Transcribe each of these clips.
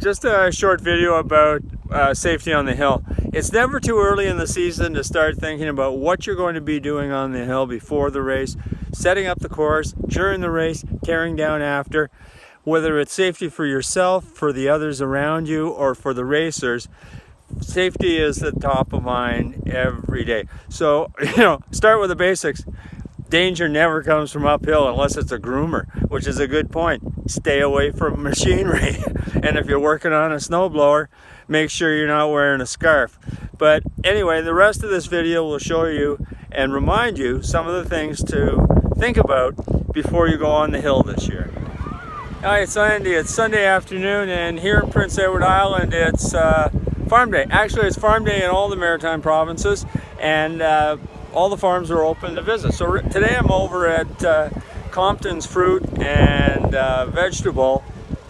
just a short video about safety on the hill. It's never too early in the season to start thinking about what you're going to be doing on the hill before the race, setting up the course, during the race, tearing down after. Whether it's safety for yourself, for the others around you, or for the racers, safety is at the top of mind every day. So, start with the basics. Danger never comes from uphill unless it's a groomer, which is a good point. Stay away from machinery. And if you're working on a snowblower, make sure you're not wearing a scarf. But anyway, the rest of this video will show you and remind you some of the things to think about before you go on the hill this year. Hi, it's Andy. It's Sunday afternoon, and here in Prince Edward Island, it's farm day. Actually, it's farm day in all the maritime provinces, and all the farms are open to visit. So today I'm over at Compton's Fruit and Vegetable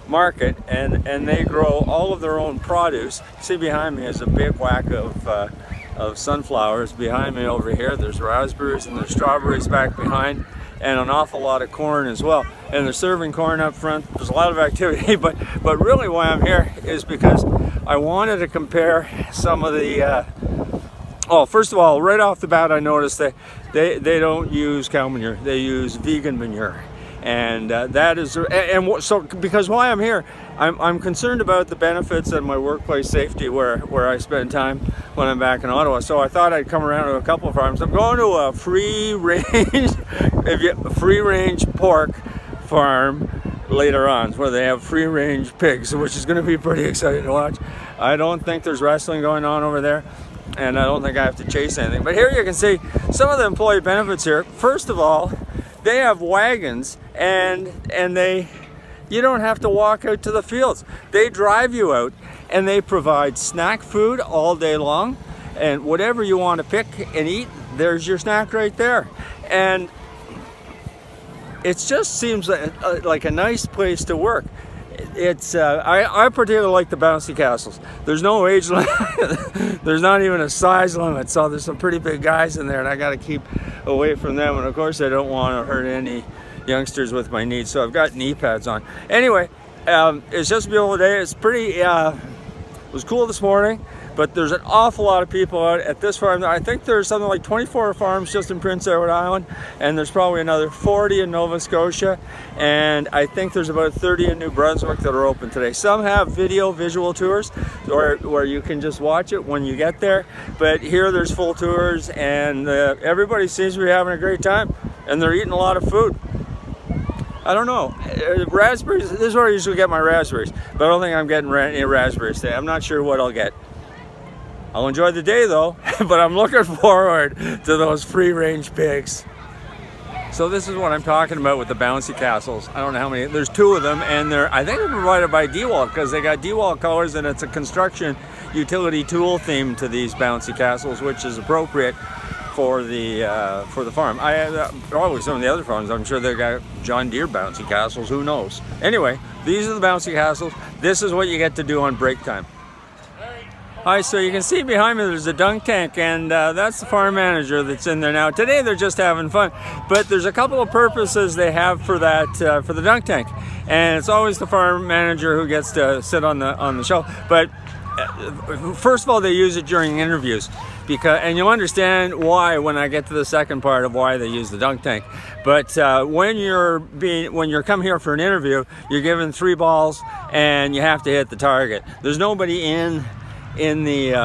Market, and they grow all of their own produce. See behind me is a big whack of sunflowers. Behind me over here, there's raspberries and there's strawberries back behind, and an awful lot of corn as well. And they're serving corn up front. There's a lot of activity, but really why I'm here is because I wanted to compare some of the first of all, right off the bat, I noticed that they don't use cow manure. They use vegan manure. And that is, so because why I'm here, I'm concerned about the benefits and my workplace safety where I spend time when I'm back in Ottawa. So I thought I'd come around to a couple of farms. I'm going to a free range pork farm later on, where they have free range pigs, which is going to be pretty exciting to watch. I don't think there's wrestling going on over there, and I don't think I have to chase anything. But here you can see some of the employee benefits here. First of all, they have wagons, and you don't have to walk out to the fields. They drive you out, and they provide snack food all day long, and whatever you want to pick and eat, there's your snack right there. And it just seems like a nice place to work. It's I particularly like the bouncy castles. There's no age limit. There's not even a size limit, so there's some pretty big guys in there, and I got to keep away from them. And of course, I don't want to hurt any youngsters with my knees, so I've got knee pads on. Anyway, it's just a beautiful day. It's pretty. It was cool this morning, but there's an awful lot of people out at this farm. I think there's something like 24 farms just in Prince Edward Island, and there's probably another 40 in Nova Scotia, and I think there's about 30 in New Brunswick that are open today. Some have visual tours where you can just watch it when you get there, but here there's full tours, and everybody seems to be having a great time, and they're eating a lot of food. I don't know. Raspberries, this is where I usually get my raspberries, but I don't think I'm getting any raspberries today. I'm not sure what I'll get. I'll enjoy the day though, but I'm looking forward to those free-range pigs. So this is what I'm talking about with the bouncy castles. I don't know how many, there's 2 of them, and I think they're provided by DeWalt, because they got DeWalt colors, and it's a construction utility tool theme to these bouncy castles, which is appropriate for the farm. Probably some of the other farms, I'm sure they got John Deere bouncy castles, who knows. Anyway, these are the bouncy castles. This is what you get to do on break time. Hi, so you can see behind me there's a dunk tank, and that's the farm manager that's in there now. Today they're just having fun, but there's a couple of purposes they have for that, for the dunk tank, and it's always the farm manager who gets to sit on the shelf. But first of all, they use it during interviews, and you'll understand why when I get to the second part of why they use the dunk tank. But when you're come here for an interview, you're given 3 balls, and you have to hit the target. There's nobody in the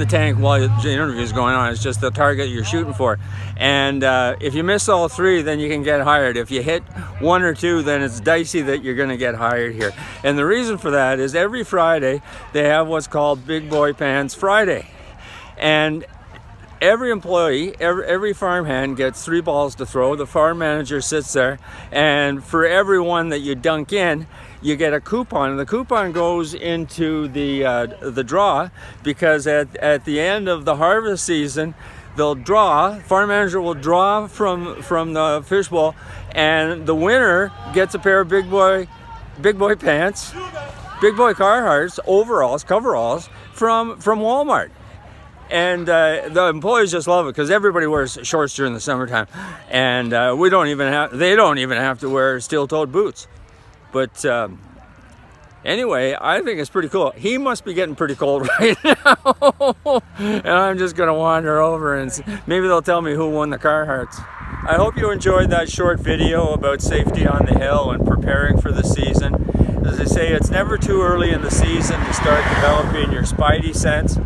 tank while the interview is going on. It's just the target you're shooting for, and if you miss all 3, then you can get hired. If you hit 1 or 2, then it's dicey that you're going to get hired here. And the reason for that is every Friday they have what's called Big Boy Pants Friday, and every employee, every farmhand gets 3 balls to throw. The farm manager sits there, and for every one that you dunk in, you get a coupon, and the coupon goes into the draw, because at the end of the harvest season, farm manager will draw from the fishbowl, and the winner gets a pair of big boy pants, big boy Carhartts, overalls, coveralls from Walmart. And the employees just love it, because everybody wears shorts during the summertime, and they don't even have to wear steel-toed boots. But Anyway, I think it's pretty cool. He must be getting pretty cold right now. And I'm just going to wander over and maybe they'll tell me who won the Carhartts. I hope you enjoyed that short video about safety on the hill and preparing for the season. As I say, it's never too early in the season to start developing your spidey sense.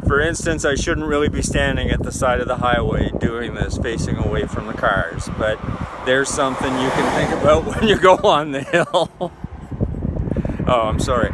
For instance, I shouldn't really be standing at the side of the highway doing this, facing away from the cars. But there's something you can think about when you go on the hill. Oh, I'm sorry.